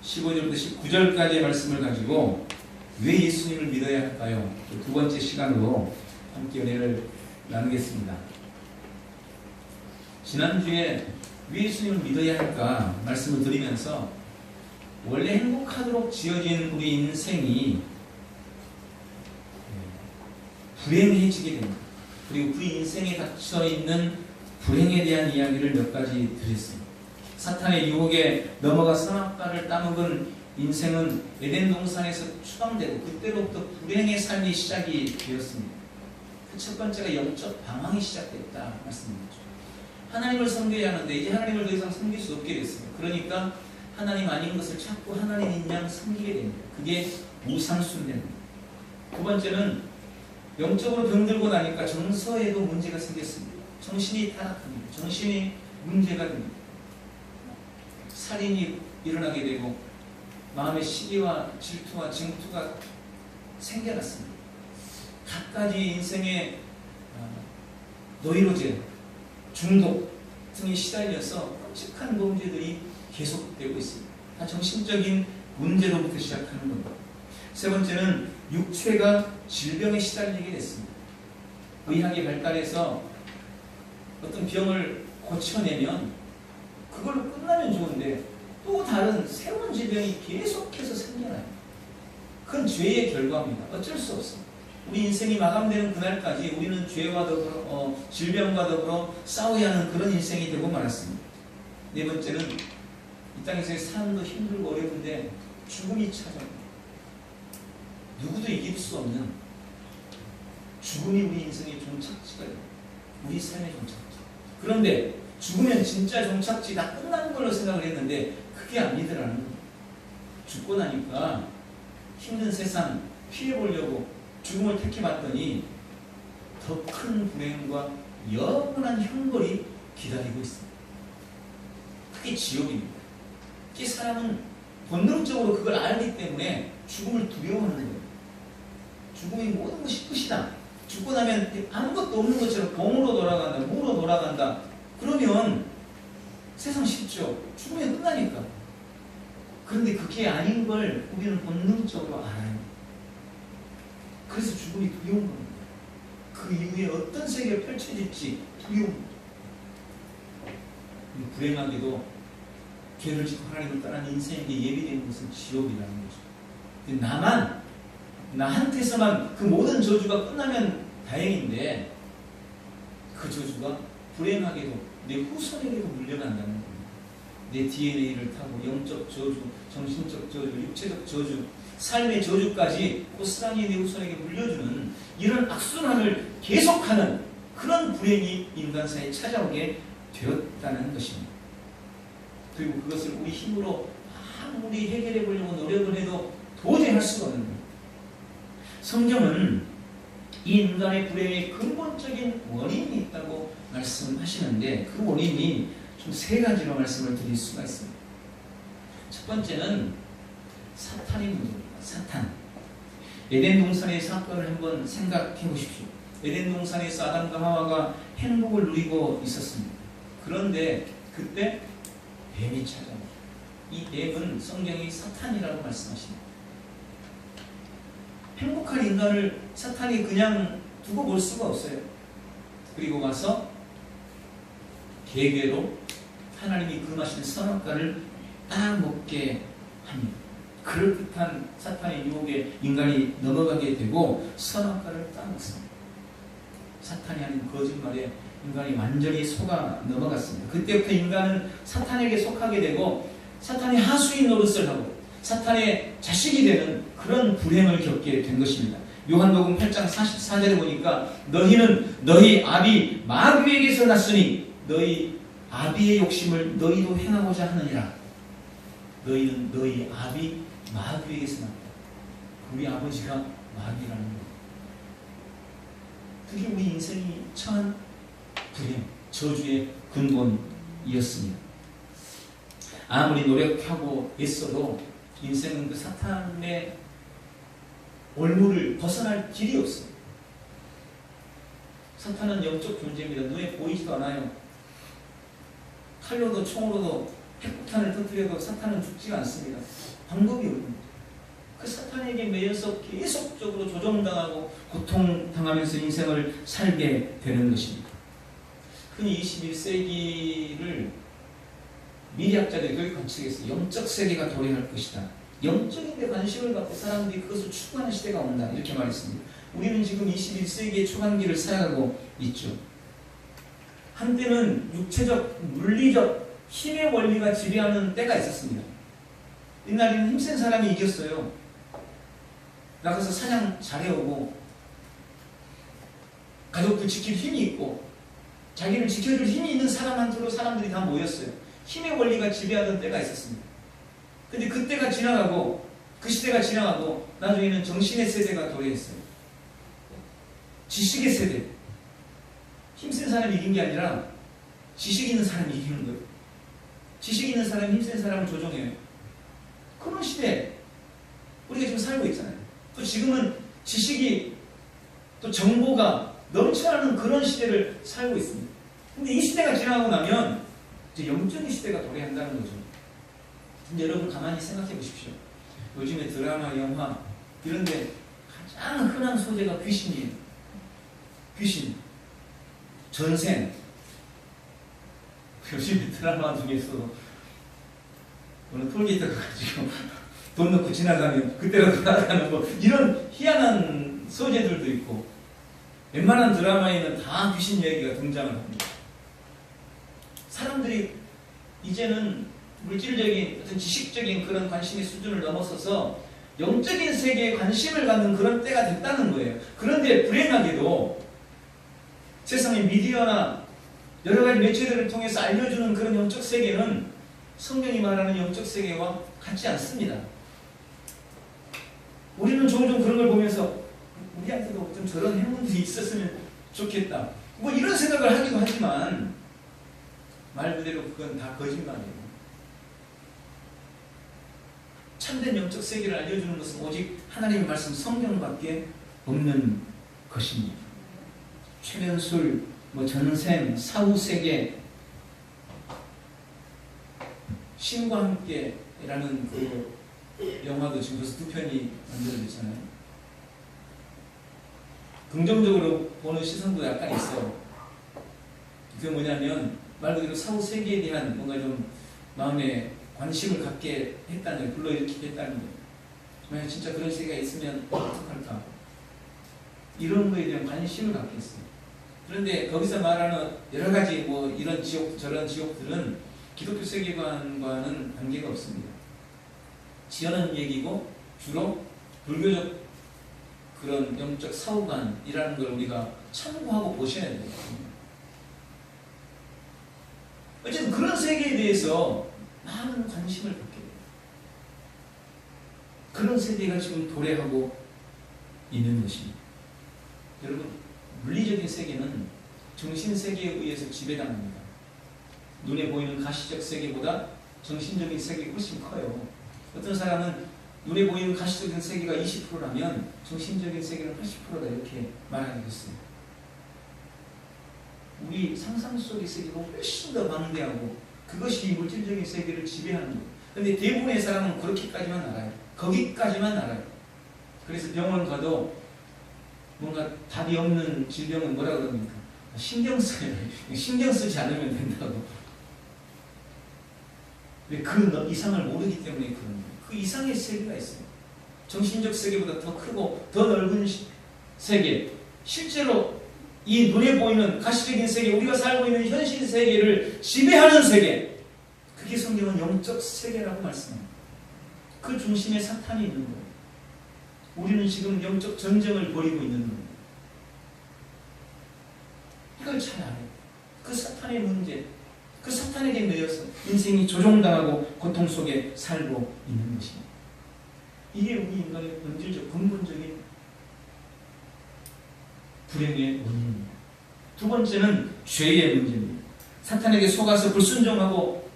15절부터 19절까지의 말씀을 가지고 왜 예수님을 믿어야 할까요? 두 번째 시간으로 함께 은혜를 나누겠습니다. 지난주에 왜 예수님을 믿어야 할까 말씀을 드리면서 원래 행복하도록 지어진 우리 인생이 불행해지게 됩니다. 그리고 그 인생에 닥쳐있는 불행에 대한 이야기를 몇 가지 드렸습니다. 사탄의 유혹에 넘어가 선악과를 따먹은 인생은 에덴 동산에서 추방되고 그때로부터 불행의 삶이 시작이 되었습니다. 그 첫 번째가 영적 방황이 시작됐다 말씀드렸죠. 하나님을 섬겨야 하는데 이제 하나님을 더 이상 섬길 수 없게 됐습니다. 그러니까 하나님 아닌 것을 찾고 하나님인 양 섬기게 됩니다. 그게 우상숭배입니다. 두 번째는 영적으로 병들고 나니까 정서에도 문제가 생겼습니다. 정신이 타락합니다. 정신이 문제가 됩니다. 살인이 일어나게 되고 마음의 시기와 질투와 증투가 생겨났습니다. 갖가지 인생의 노이로제, 중독 등이 시달려서 끔찍한 범죄들이 계속되고 있습니다. 다 정신적인 문제로부터 시작하는 겁니다. 세 번째는 육체가 질병에 시달리게 됐습니다. 의학이 발달해서 어떤 병을 고쳐내면 그걸로 끝나면 좋은데 또 다른 새로운 질병이 계속해서 생겨나요. 그건 죄의 결과입니다. 어쩔 수 없습니다. 우리 인생이 마감되는 그날까지 우리는 죄와 더불어 질병과 더불어 싸워야 하는 그런 인생이 되고 말았습니다. 네 번째는 이 땅에서의 삶도 힘들고 어려운데 죽음이 찾아옵니다. 누구도 이길 수 없는 죽음이 우리 인생의 종착지가 됩니다. 우리 삶의 종착지. 그런데 죽으면 진짜 종착지 다 끝나는 걸로 생각을 했는데 그게 아니더라는 거예요. 죽고 나니까 힘든 세상 피해보려고 죽음을 택해봤더니 더 큰 불행과 영원한 형벌이 기다리고 있습니다. 그게 지옥입니다. 그게 사람은 본능적으로 그걸 알기 때문에 죽음을 두려워하는 거예요. 죽음이 모든 것이 끝이다. 죽고 나면 아무것도 없는 것처럼 봉으로 돌아간다, 무로 돌아간다. 그러면 세상 쉽죠. 죽으면 끝나니까. 그런데 그게 아닌 걸 우리는 본능적으로 알아요. 그래서 죽음이 두려운 겁니다. 그 이후에 어떤 세계가 펼쳐질지 두려운. 불행하게도 죄를 짓고 하나님을 떠난 인생에게 예비된 것은 지옥이라는 거죠. 근데 나한테서만 그 모든 저주가 끝나면 다행인데 그 저주가 불행하게도 내 후손에게도 물려간다는 겁니다. 내 DNA를 타고 영적 저주, 정신적 저주, 육체적 저주, 삶의 저주까지 고스란히 내 후손에게 물려주는 이런 악순환을 계속하는 그런 불행이 인간사에 찾아오게 되었다는 것입니다. 그리고 그것을 우리 힘으로 아무리 해결해 보려고 노력을 해도 도저히 할 수가 없는 거예요. 성경은 이 인간의 불행의 근본적인 원인이 있다고 말씀하시는데 그 원인이 좀 세 가지로 말씀을 드릴 수가 있습니다. 첫 번째는 사탄의 문제입니다. 사탄. 에덴 동산의 사건을 한번 생각해 보십시오. 에덴 동산에서 아담과 하와가 행복을 누리고 있었습니다. 그런데 그때 뱀이 찾아옵니다. 이 뱀은 성경이 사탄이라고 말씀하십니다. 행복한 인간을 사탄이 그냥 두고 볼 수가 없어요. 그리고 와서 계획으로 하나님이 금하시는 선악과를 딱 먹게 합니다. 그럴듯한 사탄의 유혹에 인간이 넘어가게 되고 선악과를 딱 먹습니다. 사탄이 하는 거짓말에 인간이 완전히 속아 넘어갔습니다. 그때부터 인간은 사탄에게 속하게 되고 사탄의 하수인 노릇을 하고 사탄의 자식이 되는 그런 불행을 겪게 된 것입니다. 요한복음 8장 44절에 보니까 너희는 너희 아비 마귀에게서 났으니 너희 아비의 욕심을 너희도 행하고자 하느니라. 너희는 너희 아비 마귀에게서 났다. 우리 아버지가 마귀라는 것. 그게 우리 인생이 처한 불행, 저주의 근본이었습니다. 아무리 노력하고 애써도 인생은 그 사탄의 올무를 벗어날 길이 없습니다. 사탄은 영적 존재입니다. 눈에 보이지도 않아요. 칼로도 총으로도 핵폭탄을 터뜨려도 사탄은 죽지가 않습니다. 방법이 없는 거죠. 그 사탄에게 매여서 계속적으로 조종당하고 고통당하면서 인생을 살게 되는 것입니다. 흔히 21세기를 미래학자들이 그렇게 관측했어요. 영적 세계가 도래할 것이다. 영적인 데 관심을 갖고 사람들이 그것을 추구하는 시대가 온다. 이렇게 말했습니다. 우리는 지금 21세기의 초반기를 살아가고 있죠. 한때는 육체적, 물리적 힘의 원리가 지배하는 때가 있었습니다. 옛날에는 힘센 사람이 이겼어요. 나가서 사냥 잘해오고 가족들 지킬 힘이 있고 자기를 지켜줄 힘이 있는 사람한테로 사람들이 다 모였어요. 힘의 원리가 지배하던 때가 있었습니다. 근데 그때가 지나가고 그 시대가 지나가고 나중에는 정신의 세대가 도래했어요. 지식의 세대. 힘센 사람이 이긴 게 아니라 지식 있는 사람이 이기는 거예요. 지식 있는 사람이 힘센 사람을 조종해요. 그런 시대 우리가 지금 살고 있잖아요. 또 지금은 지식이 또 정보가 넘쳐나는 그런 시대를 살고 있습니다. 근데 이 시대가 지나가고 나면 이제 영적인 시대가 도래한다는 거죠. 근데 여러분 가만히 생각해 보십시오. 요즘에 드라마, 영화 이런데 가장 흔한 소재가 귀신이에요. 귀신, 전생. 요즘에 드라마 중에서 어느 톨게이트 가가지고 돈 넣고 지나가면 그때가 돌아가는 뭐 이런 희한한 소재들도 있고 웬만한 드라마에는 다 귀신 얘기가 등장을 합니다. 사람들이 이제는 물질적인 어떤 지식적인 그런 관심의 수준을 넘어서서 영적인 세계에 관심을 갖는 그런 때가 됐다는 거예요. 그런데 불행하게도 세상의 미디어나 여러 가지 매체들을 통해서 알려주는 그런 영적 세계는 성경이 말하는 영적 세계와 같지 않습니다. 우리는 종종 그런 걸 보면서 우리한테도 좀 저런 행운들이 있었으면 좋겠다. 뭐 이런 생각을 하기도 하지만 말 그대로 그건 다 거짓말이에요. 참된 영적 세계를 알려주는 것은 오직 하나님의 말씀 성경밖에 없는 것입니다. 최면술, 뭐 전생, 사후세계, 신과 함께라는 그 영화도 지금 벌써 2편이 만들어졌잖아요. 긍정적으로 보는 시선도 약간 있어요. 그게 뭐냐면 말 그대로 사후세계에 대한 뭔가 좀 마음에 관심을 갖게 했다는 거예요. 불러일으키게 했다는 거예요. 만약 진짜 그런 세계가 있으면 어떡할까? 이런 거에 대한 관심을 갖게 했어요. 그런데 거기서 말하는 여러 가지 뭐 이런 지옥, 저런 지옥들은 기독교 세계관과는 관계가 없습니다. 지어낸 얘기고 주로 불교적 그런 영적 사후관이라는 걸 우리가 참고하고 보셔야 돼요. 어쨌든 그런 세계에 대해서 많은 관심을 갖게 돼요. 그런 세계가 지금 도래하고 있는 것입니다. 여러분, 물리적인 세계는 정신세계에 의해서 지배당합니다. 눈에 보이는 가시적 세계보다 정신적인 세계가 훨씬 커요. 어떤 사람은 눈에 보이는 가시적인 세계가 20%라면 정신적인 세계는 80%다 이렇게 말하겠어요. 우리 상상 속의 세계가 훨씬 더 방대하고 그것이 물질적인 세계를 지배하는 거예요. 그런데 대부분의 사람은 그렇게까지만 알아요. 거기까지만 알아요. 그래서 병원 가도 뭔가 답이 없는 질병은 뭐라 그럽니까? 신경 쓰지 않으면 된다고. 왜 그 이상을 모르기 때문에 그런 거예요. 그 이상의 세계가 있어요. 정신적 세계보다 더 크고 더 넓은 세계. 실제로 이 눈에 보이는 가시적인 세계, 우리가 살고 있는 현실 세계를 지배하는 세계. 그게 성경은 영적 세계라고 말씀합니다. 그 중심에 사탄이 있는 거예요. 우리는 지금 영적 전쟁을 벌이고 있는 거예요. 이걸 잘 알아요. 그 사탄의 문제, 그 사탄에게 매여서 인생이 조종당하고 고통 속에 살고 있는 것입니다. 이게 우리 인간의 본질적, 근본적인 불행의 원인입니다. 두 번째는 죄의 문제입니다. 사탄에게 속아서 불순종하고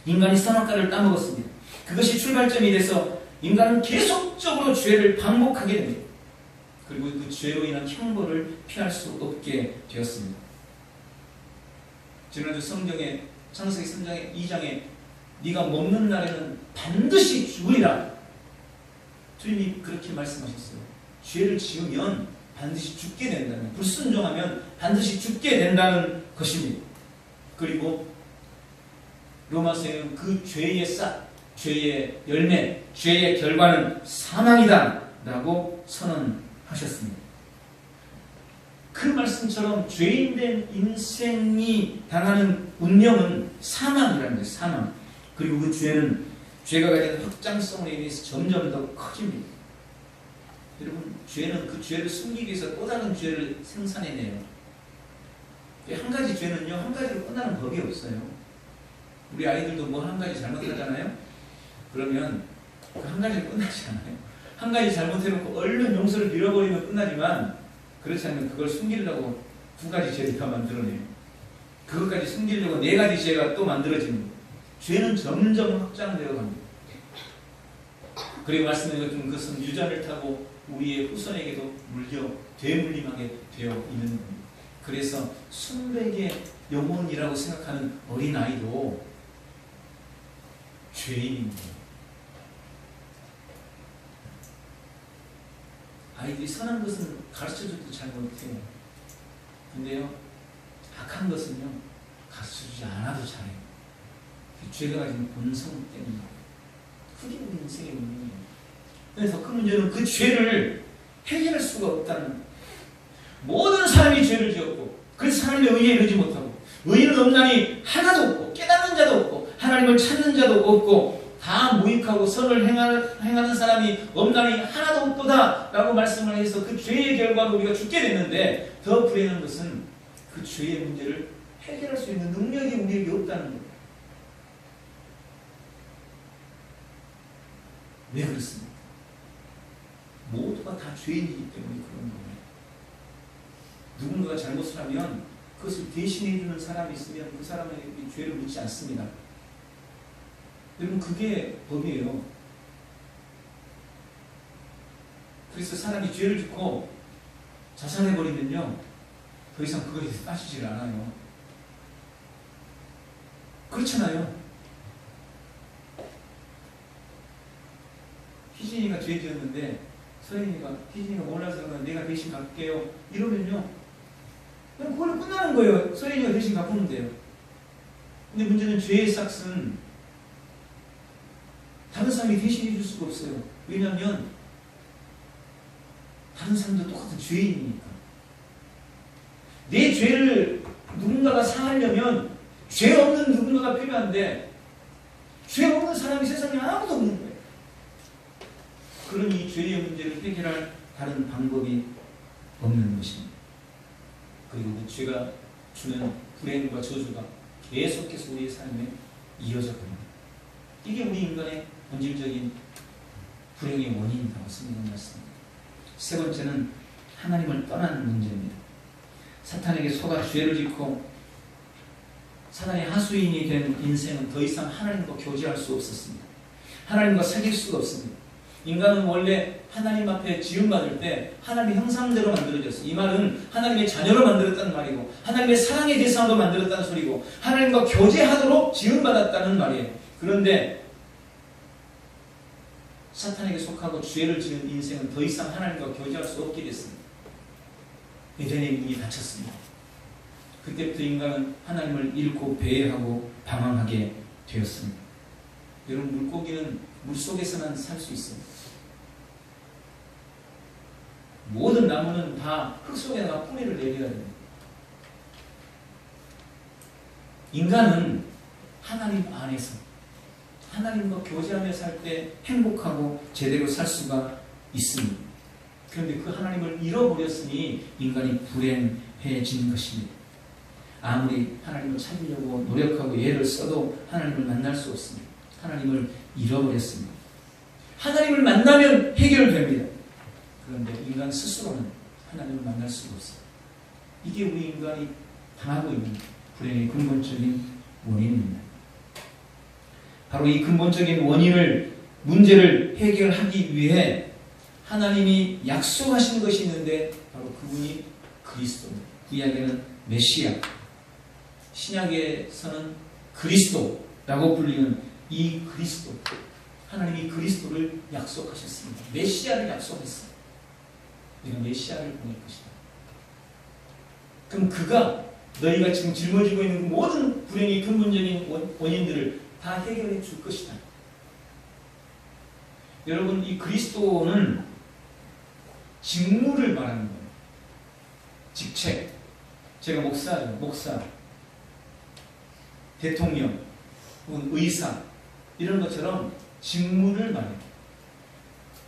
인간이 선악과를 따먹었습니다. 그것이 출발점이 돼서 인간은 계속적으로 죄를 반복하게 됩니다. 그리고 그 죄로 인한 형벌을 피할 수 없게 되었습니다. 지난주 성경의 창세기 3장의 2장에 네가 먹는 날에는 반드시 죽으리라. 주님이 그렇게 말씀하셨어요. 죄를 지으면 반드시 죽게 된다는, 불순종하면 반드시 죽게 된다는 것입니다. 그리고 로마서에는 그 죄의 싹, 죄의 열매, 죄의 결과는 사망이다 라고 선언하셨습니다. 그 말씀처럼 죄인된 인생이 당하는 운명은 사망이라는 거예요. 사망. 그리고 그 죄는 죄가 가진 확장성으로 인해서 점점 더 커집니다. 여러분, 죄는 그 죄를 숨기기 위해서 또 다른 죄를 생산해내요. 한 가지 죄는요, 한 가지로 끝나는 법이 없어요. 우리 아이들도 뭐 한 가지 잘못하잖아요? 그러면 그 한 가지로 끝나지 않아요. 한 가지 잘못해놓고 얼른 용서를 빌어버리면 끝나지만, 그렇지 않으면 그걸 숨기려고 두 가지 죄를 더 만들어내요. 그것까지 숨기려고 네 가지 죄가 또 만들어지는 거예요. 죄는 점점 확장되어 갑니다. 그리고 말씀드린 것처럼 그것은 유전을 타고 우리의 후손에게도 되물림하게 되어 있는 겁니다. 그래서 순백의 영혼이라고 생각하는 어린아이도 죄인입니다. 아이들이 선한 것은 가르쳐줘도 잘 못해요. 근데요, 악한 것은요, 가르쳐주지 않아도 잘해요. 죄가 가진 본성 때문에. 그게 우리 인생의 문제예요. 그래서 그 문제는 그 죄를 해결할 수가 없다는 거예요. 모든 사람이 죄를 지었고, 그래서 하나님의 의에 이르지 못하고, 의인은 없나니 하나도 없고, 깨닫는 자도 없고, 하나님을 찾는 자도 없고, 다 무익하고 선을 행하는 사람이 없나니 하나도 없도다 라고 말씀을 해서 그 죄의 결과로 우리가 죽게 됐는데, 더 불행한 것은 그 죄의 문제를 해결할 수 있는 능력이 우리에게 없다는 거예요. 왜 그렇습니까? 모두가 다 죄인이기 때문에 그런 거예요. 누군가가 잘못을 하면 그것을 대신해주는 사람이 있으면 그 사람에게 죄를 묻지 않습니다. 여러분, 그게 법이에요. 그래서 사람이 죄를 짓고 자살해버리면요, 더 이상 그거에 대해서 따지질 않아요. 그렇잖아요. 희진이가 죄 지었는데 희진이가 몰라서 내가 대신 갚게요 이러면요, 그냥 그걸로 끝나는 거예요. 서인이가 대신 갚으면 돼요. 근데 문제는 죄의 싹은 다른 사람이 대신해 줄 수가 없어요. 왜냐하면 다른 사람도 똑같은 죄인이니까. 내 죄를 누군가가 사하려면 죄 없는 누군가가 필요한데, 죄 없는 사람이 세상에 아무도 없는 거예요. 그러니 죄의 문제를 해결할 다른 방법이 없는 것입니다. 그리고 그 죄가 주는 불행과 저주가 계속해서 우리의 삶에 이어져 갑니다. 이게 우리 인간의 본질적인 불행의 원인이라고 성경은 말씀합니다. 세 번째는 하나님을 떠나는 문제입니다. 사탄에게 속아 죄를 짓고 사단의 하수인이 된 인생은 더 이상 하나님과 교제할 수 없었습니다. 하나님과 사귈 수가 없습니다. 인간은 원래 하나님 앞에 지음받을 때 하나님의 형상대로 만들어졌어요. 이 말은 하나님의 자녀로 만들었다는 말이고, 하나님의 사랑의 대상으로 만들었다는 소리고, 하나님과 교제하도록 지음받았다는 말이에요. 그런데 사탄에게 속하고 죄를 지은 인생은 더 이상 하나님과 교제할 수 없게 됐습니다. 에덴의 문이 닫혔습니다. 그때부터 인간은 하나님을 잃고 배회하고 방황하게 되었습니다. 여러분, 물고기는 물속에서만 살 수 있습니다. 모든 나무는 다 흙 속에다가 뿌리를 내려야 됩니다. 인간은 하나님 안에서 하나님과 교제하며 살 때 행복하고 제대로 살 수가 있습니다. 그런데 그 하나님을 잃어버렸으니 인간이 불행해진 것입니다. 아무리 하나님을 찾으려고 노력하고 애를 써도 하나님을 만날 수 없습니다. 하나님을 잃어버렸습니다. 하나님을 만나면 해결됩니다. 그런데 인간 스스로는 하나님을 만날 수가 없어요. 이게 우리 인간이 당하고 있는 불행의 근본적인 원인입니다. 바로 이 근본적인 문제를 해결하기 위해 하나님이 약속하신 것이 있는데, 바로 그분이 그리스도입니다. 구약에는 메시아, 신약에서는 그리스도라고 불리는 이 그리스도, 하나님이 그리스도를 약속하셨습니다. 메시아를 약속했어요. 내가 메시아를 보낼 것이다. 그럼 그가 너희가 지금 짊어지고 있는 모든 불행의 근본적인 원인들을 다 해결해 줄 것이다. 여러분, 이 그리스도는 직무를 말하는 거예요. 직책. 제가 목사예요. 목사, 대통령, 혹은 의사 이런 것처럼 직무를 말해요.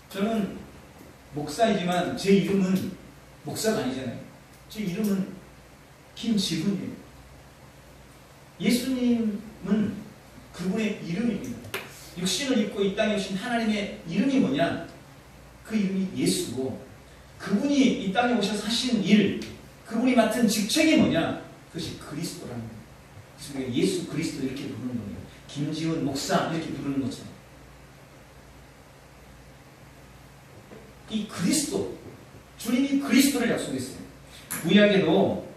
저는 목사이지만 제 이름은 목사가 아니잖아요. 제 이름은 김지훈이에요. 예수님은 그분의 이름입니다. 육신을 입고 이 땅에 오신 하나님의 이름이 뭐냐? 그 이름이 예수고, 그분이 이 땅에 오셔서 하신 일, 그분이 맡은 직책이 뭐냐? 그것이 그리스도라는 거예요. 그래서 예수 그리스도 이렇게 부르는 거예요. 김지훈 목사 이렇게 부르는 것처럼. 이 그리스도, 주님이 그리스도를 약속했어요. 구약에도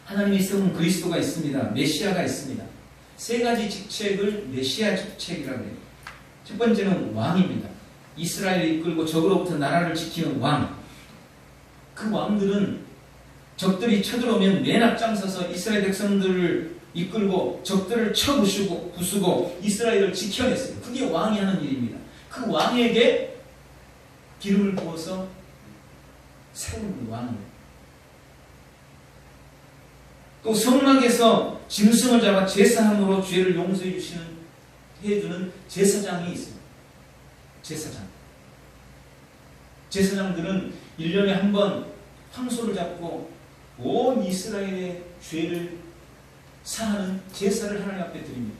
하나님이 세운 그리스도가 있습니다. 메시아가 있습니다. 세 가지 직책을 메시아 직책이라고 해요. 첫 번째는 왕입니다. 이스라엘을 이끌고 적으로부터 나라를 지키는 왕. 그 왕들은 적들이 쳐들어오면 맨 앞장서서 이스라엘 백성들을 이끌고 적들을 부수고 이스라엘을 지켜냈어요. 그게 왕이 하는 일입니다. 그 왕에게 기름을 부어서 세우는 왕을. 또 성막에서 짐승을 잡아 제사함으로 죄를 용서해 해주는 제사장이 있어요. 제사장들은 1년에 한 번 황소를 잡고 온 이스라엘의 죄를 사하는 제사를 하나님 앞에 드립니다.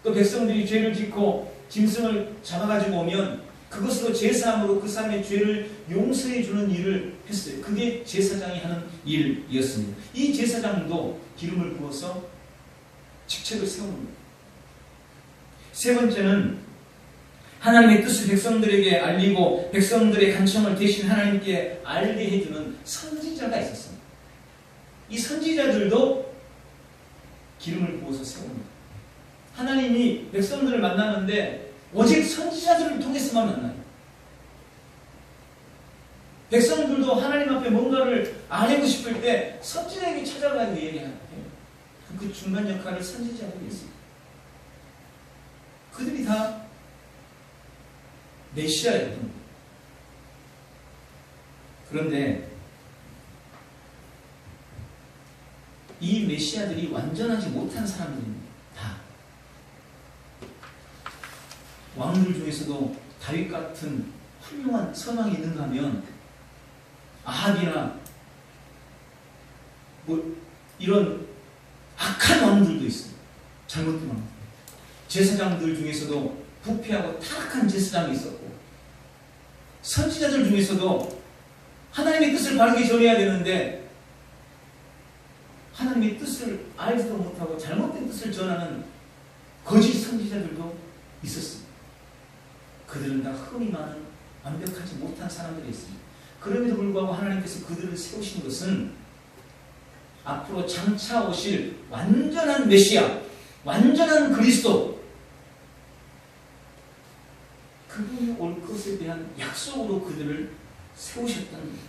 또 백성들이 죄를 짓고 짐승을 잡아가지고 오면 그것으로 제사함으로 그 사람의 죄를 용서해 주는 일을 했어요. 그게 제사장이 하는 일이었습니다. 이 제사장도 기름을 부어서 직책을 세우는 거예요. 세 번째는 하나님의 뜻을 백성들에게 알리고 백성들의 간청을 대신 하나님께 알게 해주는 선지자가 있었습니다. 이 선지자들도 기름을 부어서 세웁니다. 하나님이 백성들을 만나는데 오직 선지자들을 통해서만 만나요. 백성들도 하나님 앞에 뭔가를 알고 싶을 때 선지자에게 찾아가고 얘기해요. 그 중간 역할을 선지자들이 했어요. 그들이 다 메시아였던. 그런데 이 메시아들이 완전하지 못한 사람들입니다. 다. 왕들 중에서도 다윗 같은 훌륭한 선왕이 있는가 하면 아합이나 이런 악한 왕들도 있어요. 잘못된 왕들. 제사장들 중에서도 부패하고 타락한 제사장이 있었고, 선지자들 중에서도 하나님의 뜻을 바르게 전해야 되는데 하나님의 뜻을 알지도 못하고 잘못된 뜻을 전하는 거짓 선지자들도 있었습니다. 그들은 다 흠이 많은 완벽하지 못한 사람들이 있습니다. 그럼에도 불구하고 하나님께서 그들을 세우신 것은 앞으로 장차 오실 완전한 메시아, 완전한 그리스도, 그분이 올 것에 대한 약속으로 그들을 세우셨다는 거예요.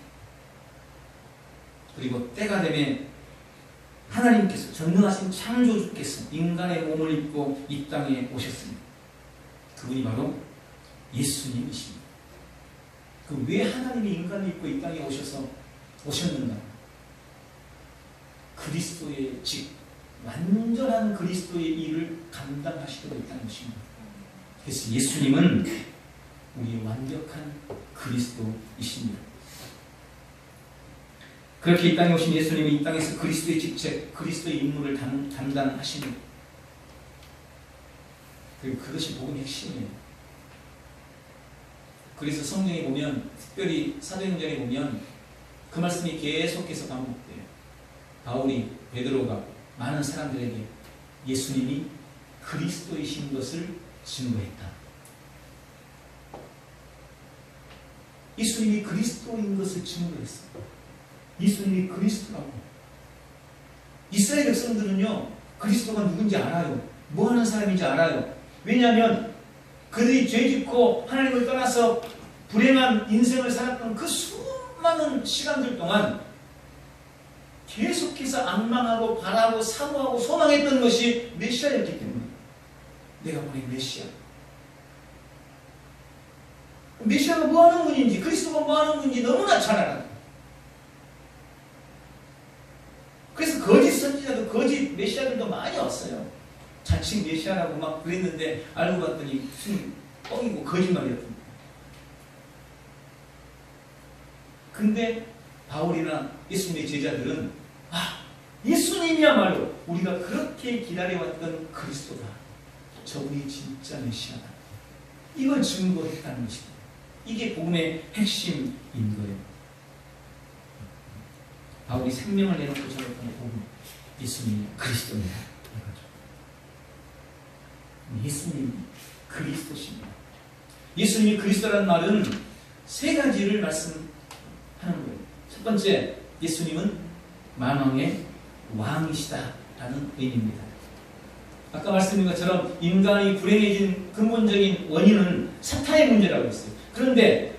그리고 때가 되면 하나님께서, 전능하신 창조주께서 인간의 몸을 입고 이 땅에 오셨습니다. 그분이 바로 예수님이십니다. 그 왜 하나님이 인간을 입고 이 땅에 오셨는가? 그리스도의 완전한 그리스도의 일을 감당하시도록 이 땅에 오신 거예요. 그래서 예수님은 우리의 완벽한 그리스도이십니다. 그렇게 이 땅에 오신 예수님이 이 땅에서 그리스도의 직책, 그리스도의 임무를 담당하시는, 그리고 그것이 복음의 핵심이에요. 그래서 성경에 보면, 특별히 사도행전에 보면 그 말씀이 계속해서 반복돼요. 바울이, 베드로가 많은 사람들에게 예수님이 그리스도이신 것을 증거했다. 예수님이 그리스도인 것을 증거했어요. 예수님이 그리스도라고. 이스라엘 백성들은요, 그리스도가 누군지 알아요. 뭐 하는 사람인지 알아요. 왜냐하면 그들이 죄짓고 하나님을 떠나서 불행한 인생을 살았던 그 수많은 시간들 동안 계속해서 악망하고 바라고 사모하고 소망했던 것이 메시아였기 때문에 내가 보낸 메시아. 메시아가 뭐하는 분인지, 그리스도가 뭐하는 분인지 너무나 잘 알아. 그래서 거짓 선지자도 거짓 메시아들도 많이 왔어요. 자칭 메시아라고 막 그랬는데 알고 봤더니 무슨 뻥이고 거짓말이었던. 근데 바울이나 예수님의 제자들은 예수님이야말로 우리가 그렇게 기다려왔던 그리스도다. 저분이 진짜 메시아다. 이걸 증거했다는 것입니다. 이게 복음의 핵심인 거예요. 바울이 생명을 내놓고 전했던 복음, 예수님이 그리스도입니다. 예수님이 그리스도십니다. 예수님이 그리스도라는 말은 세 가지를 말씀하는 거예요. 첫 번째, 예수님은 만왕의 왕이시다라는 의미입니다. 아까 말씀드린 것처럼 인간이 불행해진 근본적인 원인은 사탄의 문제라고 했어요. 그런데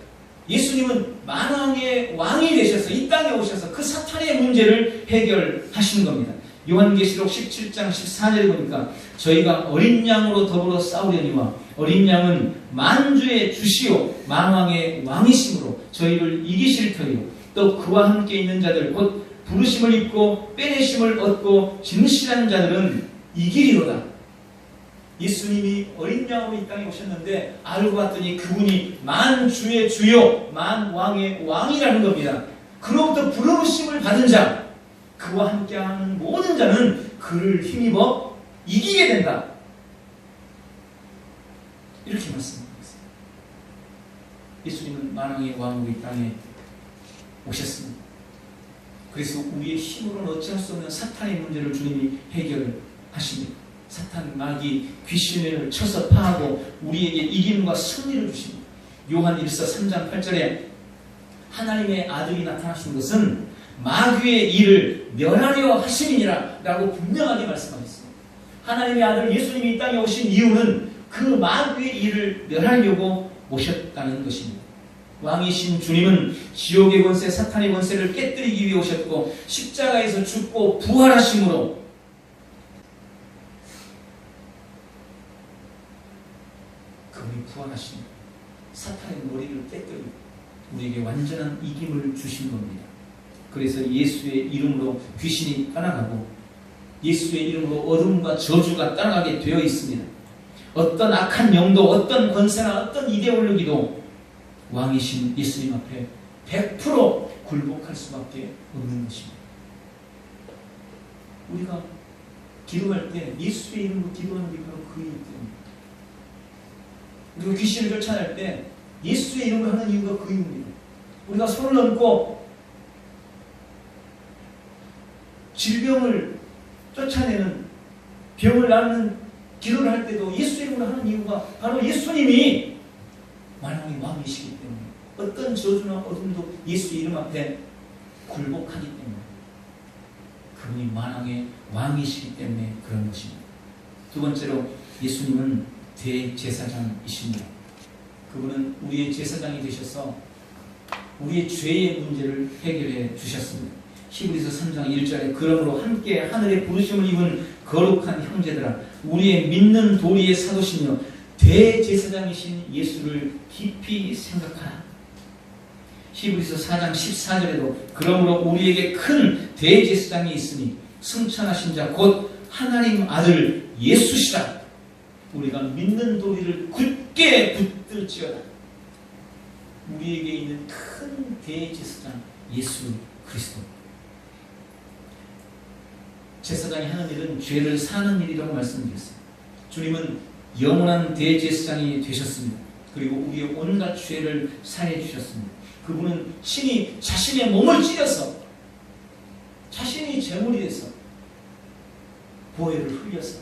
예수님은 만왕의 왕이 되셔서 이 땅에 오셔서 그 사탄의 문제를 해결하시는 겁니다. 요한계시록 17장 14절에 보니까 저희가 어린 양으로 더불어 싸우려니와 어린 양은 만주의 주시오 만왕의 왕이심으로 저희를 이기실 터이요 또 그와 함께 있는 자들 곧 부르심을 입고 빼내심을 얻고 진실한 자들은 이기리로다. 예수님이 어린 양으로 이 땅에 오셨는데 알고 봤더니 그분이 만주의 주요 만왕의 왕이라는 겁니다. 그로부터 부르심을 받은 자, 그와 함께하는 모든 자는 그를 힘입어 이기게 된다. 이렇게 말씀드렸습니다. 예수님은 만왕의 왕으로 이 땅에 오셨습니다. 그래서 우리의 힘으로는 어찌할 수 없는 사탄의 문제를 주님이 해결하십니다. 사탄, 마귀, 귀신을 쳐서 파하고 우리에게 이김과 승리를 주십니다. 요한 1서 3장 8절에 하나님의 아들이 나타나신 것은 마귀의 일을 멸하려 하심이니라 라고 분명하게 말씀하셨습니다. 하나님의 아들 예수님이 이 땅에 오신 이유는 그 마귀의 일을 멸하려고 오셨다는 것입니다. 왕이신 주님은 지옥의 권세, 사탄의 권세를 깨뜨리기 위해 오셨고 십자가에서 죽고 부활하심으로 그분이 부활하신 사탄의 머리를 깨뜨리고 우리에게 완전한 이김을 주신 겁니다. 그래서 예수의 이름으로 귀신이 떠나가고 예수의 이름으로 어둠과 저주가 떠나가게 되어 있습니다. 어떤 악한 영도 어떤 권세나 어떤 이데올로기도 왕이신 예수님 앞에 100% 굴복할 수밖에 없는 것입니다. 우리가 기도할 때 예수의 이름으로 기도하는 게 바로 그 이유 때문입니다. 우리가 귀신을 쫓아낼 때 예수의 이름으로 하는 이유가 그 이유입니다. 우리가 손을 얹고 질병을 쫓아내는 병을 낫는 기도를 할 때도 예수의 이름으로 하는 이유가 바로 예수님이 만왕의 왕이시기 때문에 어떤 저주나 어둠도 예수의 이름 앞에 굴복하기 때문에 그분이 만왕의 왕이시기 때문에 그런 것입니다. 두 번째로 예수님은 대제사장이십니다. 그분은 우리의 제사장이 되셔서 우리의 죄의 문제를 해결해 주셨습니다. 히브리서 3장 1절에 그러므로 함께 하늘의 부르심을 입은 거룩한 형제들아 우리의 믿는 도리의 사도시며 대제사장이신 예수를 깊이 생각하라. 히브리서 4장 14절에도 그러므로 우리에게 큰 대제사장이 있으니 승천하신 자 곧 하나님 아들 예수시라. 우리가 믿는 도리를 굳게 붙들지어다. 우리에게 있는 큰 대제사장 예수 그리스도. 제사장이 하는 일은 죄를 사는 일이라고 말씀드렸어요. 주님은 영원한 대제사장이 되셨습니다. 그리고 우리의 온갖 죄를 사해 주셨습니다. 그분은 친히 자신의 몸을 찢어서 자신이 제물이 돼서 보혈을 흘려서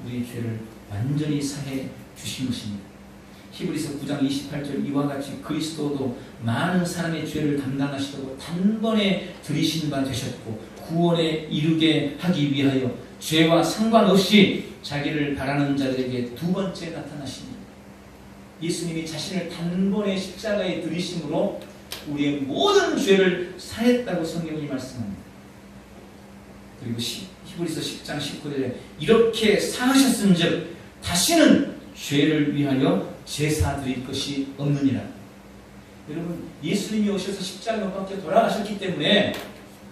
우리의 죄를 완전히 사해 주신 것입니다. 히브리서 9장 28절 이와 같이 그리스도도 많은 사람의 죄를 담당하시려고 단번에 들이신 바 되셨고 구원에 이르게 하기 위하여 죄와 상관없이 자기를 바라는 자들에게 두 번째 나타나십니다. 예수님이 자신을 단번에 십자가에 들이심으로 우리의 모든 죄를 사했다고 성경이 말씀합니다. 그리고 히브리서 10장 19절에 이렇게 사하셨은즉 다시는 죄를 위하여 제사 드릴 것이 없느니라. 여러분, 예수님이 오셔서 십자가에 못 박혀 돌아가셨기 때문에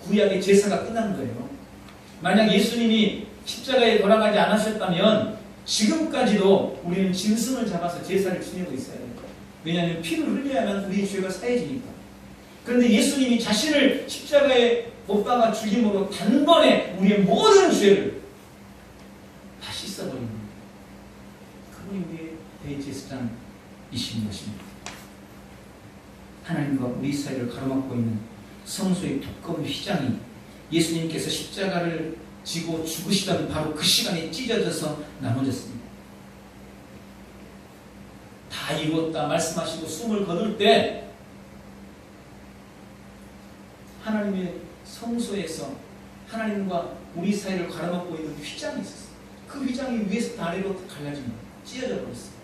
구약의 제사가 끝난 거예요. 만약 예수님이 십자가에 돌아가지 않으셨다면 지금까지도 우리는 짐승을 잡아서 제사를 지내고 있어야 돼요. 왜냐하면 피를 흘려야만 우리의 죄가 사해지니까. 그런데 예수님이 자신을 십자가에 못 박아 죽임으로 단번에 우리의 모든 죄를 다 씻어버리는 거예요. 그분이 우리의 대제사장이신 것입니다. 하나님과 우리 사이를 가로막고 있는 성소의 두꺼운 휘장이 예수님께서 십자가를 지고 죽으시던 바로 그 시간에 찢어져서 나눠졌습니다. 다 이루었다 말씀하시고 숨을 거둘 때 하나님의 성소에서 하나님과 우리 사이를 가로막고 있는 휘장이 있었어요. 그 휘장이 위에서 아래로 갈라진 거예요. 찢어져 버렸어요.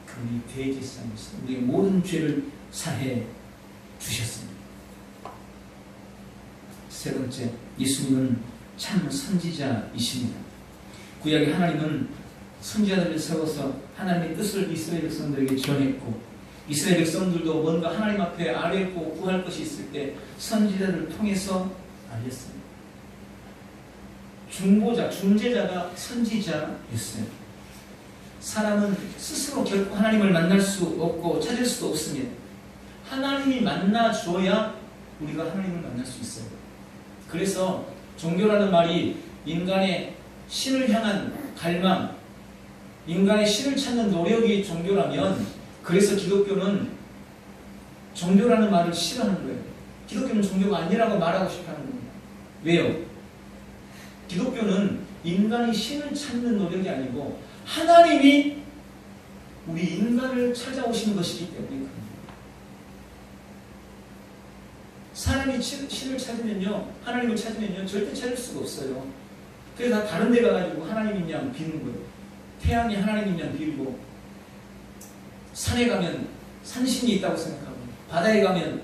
그분이 대제사장이시서 우리의 모든 죄를 사해 주셨습니다. 세 번째, 예수님은 참 선지자이십니다. 구약의 하나님은 선지자들을 세워서 하나님의 뜻을 이스라엘 백성들에게 전했고 이스라엘 백성들도 뭔가 하나님 앞에 아뢰고 구할 것이 있을 때 선지자들을 통해서 알렸습니다. 중보자, 중재자가 선지자였어요. 사람은 스스로 결코 하나님을 만날 수 없고 찾을 수도 없습니다. 하나님이 만나줘야 우리가 하나님을 만날 수 있어요. 그래서 종교라는 말이 인간의 신을 향한 갈망, 인간의 신을 찾는 노력이 종교라면 그래서 기독교는 종교라는 말을 싫어하는 거예요. 기독교는 종교가 아니라고 말하고 싶어하는 겁니다. 왜요? 기독교는 인간이 신을 찾는 노력이 아니고 하나님이 우리 인간을 찾아오시는 것이기 때문에 그렇습니다. 사람이 신을 찾으면요, 하나님을 찾으면요, 절대 찾을 수가 없어요. 그래서 다 다른 데 가가지고 하나님인 양 비는 거예요. 태양이 하나님인 양 빌고, 산에 가면 산신이 있다고 생각하고, 바다에 가면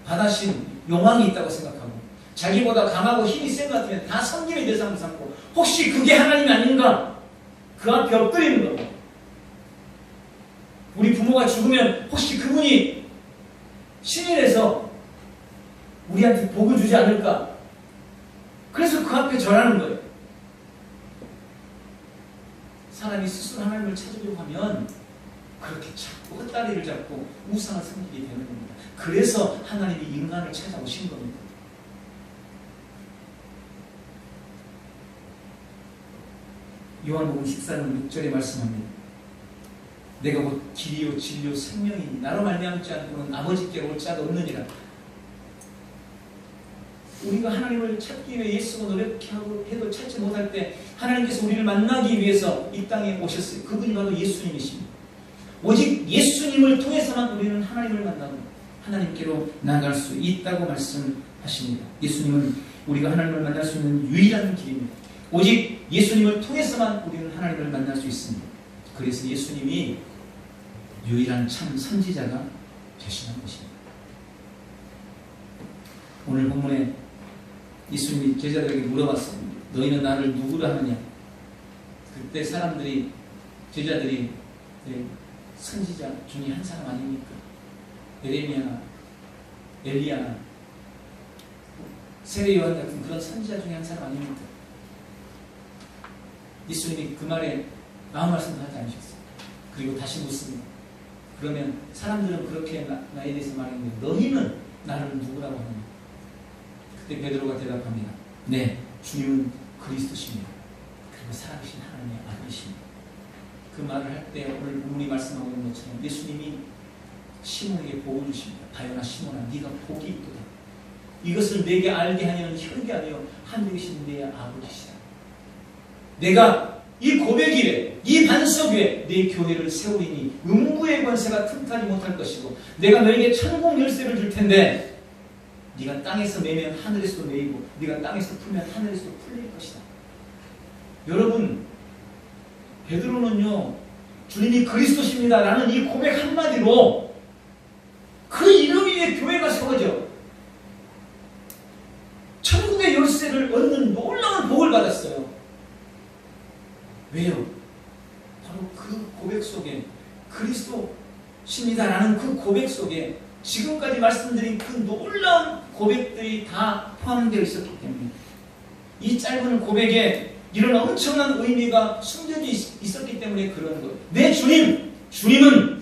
바다신, 용왕이 있다고 생각하고, 자기보다 강하고 힘이 센 것 같으면 다 섬김의 대상을 삼고, 혹시 그게 하나님이 아닌가? 그 앞에 엎드리는 거고, 우리 부모가 죽으면 혹시 그분이 신이라서 우리한테 복을 주지 않을까? 그래서 그 앞에 절하는 거예요. 사람이 스스로 하나님을 찾으려고 하면 그렇게 자꾸 헛다리를 잡고 우상을 섬기게 되는 겁니다. 그래서 하나님이 인간을 찾아오신 겁니다. 요한복음 14장 6절에 말씀합니다. 내가 곧 길이요 진리요 생명이니 나로 말미암지 않고는 아버지께로 올 자가 없느니라. 우리가 하나님을 찾기 위해 예수가 노력하고 해도 찾지 못할 때 하나님께서 우리를 만나기 위해서 이 땅에 오셨어요. 그분이 바로 예수님이십니다. 오직 예수님을 통해서만 우리는 하나님을 만나고 하나님께로 나아갈 수 있다고 말씀하십니다. 예수님은 우리가 하나님을 만날 수 있는 유일한 길입니다. 오직 예수님을 통해서만 우리는 하나님을 만날 수 있습니다. 그래서 예수님이 유일한 참 선지자가 되시는 것입니다. 오늘 본문에 예수님이 제자들에게 물어봤습니다. 너희는 나를 누구라 하느냐? 그때 사람들이, 제자들이 선지자 중에 한 사람 아닙니까? 예레미야나 엘리야나 세례 요한 같은 그런 선지자 중에 한 사람 아닙니까? 예수님이 그 말에 아무 말씀도 하지 않으셨어요. 그리고 다시 묻습니다. 그러면 사람들은 그렇게 나에 대해서 말했는데 너희는 나를 누구라고 하느냐? 그때 베드로가 대답합니다. 네, 주님은 그리스도십니다. 그리고 살아계신 하나님의 아들이십니다. 그 말을 할 때 오늘 본문이 말씀하고 있는 것처럼 예수님이 시몬에게 복을 주십니다. 바요나 시몬아, 네가 복이 있도다. 이것을 내게 알게 하려는 혈육이 아니요 하늘에 계신 내 아버지시다. 내가 이 고백 위에, 이 반석 위에 내 교회를 세우리니 음부의 권세가 틈타지 못할 것이고 내가 너에게 천국 열쇠를 줄 텐데 네가 땅에서 매면 하늘에서도 매이고 네가 땅에서 풀면 하늘에서도 풀릴 것이다. 여러분, 베드로는요, 주님이 그리스도십니다 라는 이 고백 한마디로 그 이름 위에 교회가 세워져 천국의 열쇠를 얻는 놀라운 복을 받았어요. 왜요? 바로 그 고백 속에 그리스도십니다라는 그 고백 속에 지금까지 말씀드린 그 놀라운 고백들이 다 포함되어 있었기 때문에 이 짧은 고백에 이런 엄청난 의미가 숨겨져 있었기 때문에 그런 거예요. 내 주님은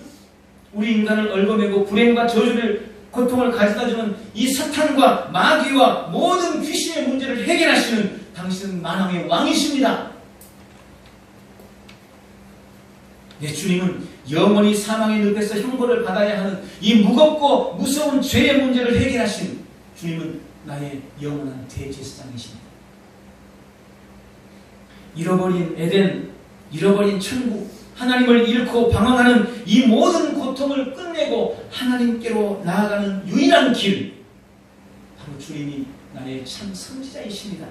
우리 인간을 얽어매고 불행과 저주를 고통을 가져다주는 이 사탄과 마귀와 모든 귀신의 문제를 해결하시는 당신은 만왕의 왕이십니다. 내 주님은 영원히 사망의 늪에서 형벌을 받아야 하는 이 무겁고 무서운 죄의 문제를 해결하시는 주님은 나의 영원한 대제사장이십니다. 잃어버린 에덴, 잃어버린 천국, 하나님을 잃고 방황하는 이 모든 고통을 끝내고 하나님께로 나아가는 유일한 길, 바로 주님이 나의 참 선지자이십니다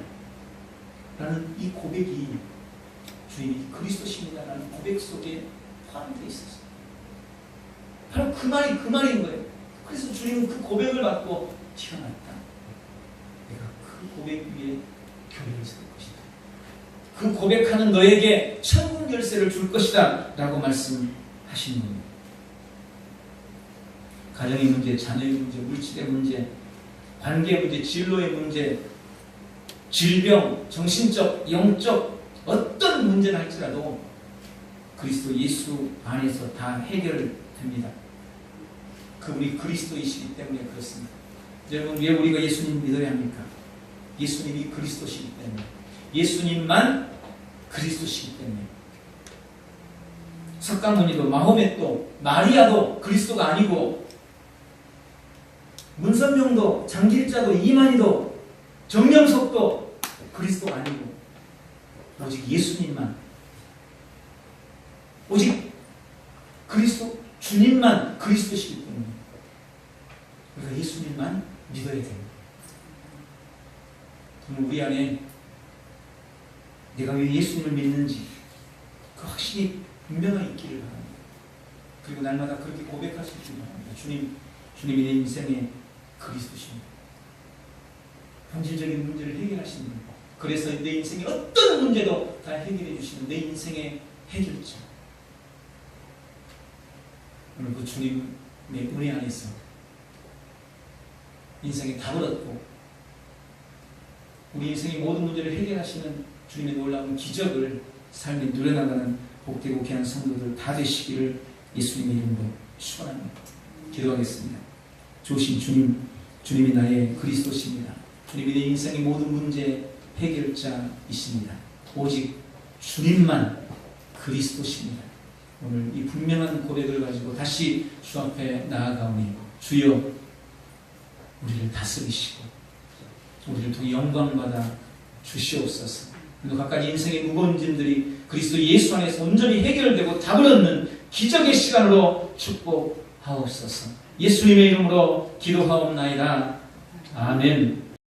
라는 이 고백이 주님이 그리스도십니다 라는 고백 속에 포함되어 있었어요. 바로 그 말인 거예요. 그래서 주님은 그 고백을 받고 태어났다. 내가 그 고백 위에 교회를 세울 것이다. 그 고백하는 너에게 천국 열쇠를 줄 것이다 라고 말씀하시는 겁니다. 가정의 문제, 자녀의 문제, 물질의 문제, 관계 문제, 진로의 문제, 질병, 정신적, 영적 어떤 문제를 할지라도 그리스도 예수 안에서 다 해결됩니다. 그분이 그리스도이시기 때문에 그렇습니다. 여러분, 왜 우리가 예수님 믿어야 합니까? 예수님이 그리스도시기 때문에, 예수님만 그리스도시기 때문에. 석가모니도 마호멧도 마리아도 그리스도가 아니고, 문선명도 장길자도 이만희도 정명석도 그리스도가 아니고 오직 예수님만, 오직 그리스도 주님만 그리스도시기 때문에 우리가 예수님만 믿어야 됩니다. 그럼 우리 안에 내가 왜 예수님을 믿는지 그 확신이 분명히 있기를 바랍니다. 그리고 날마다 그렇게 고백할 수 있기를 바랍니다. 주님이 내 인생의 그리스도십니다. 현실적인 문제를 해결하시는 분, 그래서 내 인생의 어떤 문제도 다 해결해 주시는 내 인생의 해결자. 오늘 그 주님의 은혜 안에서 인생의 답을 얻고 우리 인생의 모든 문제를 해결하시는 주님의 놀라운 기적을 삶에 누려나가는 복되고 귀한 성도들 다 되시기를 예수님의 이름으로 축원합니다. 기도하겠습니다. 좋으신 주님, 주님이 나의 그리스도십니다. 주님이 내 인생의 모든 문제 해결자이십니다. 오직 주님만 그리스도십니다. 오늘 이 분명한 고백을 가지고 다시 주 앞에 나아가오니 주여 우리를 다스리시고 우리를 통해 영광받아 주시옵소서. 그리고 각가지 인생의 무거운 짐들이 그리스도 예수 안에서 온전히 해결되고 답을 얻는 기적의 시간으로 축복하옵소서. 예수님의 이름으로 기도하옵나이다. 아멘.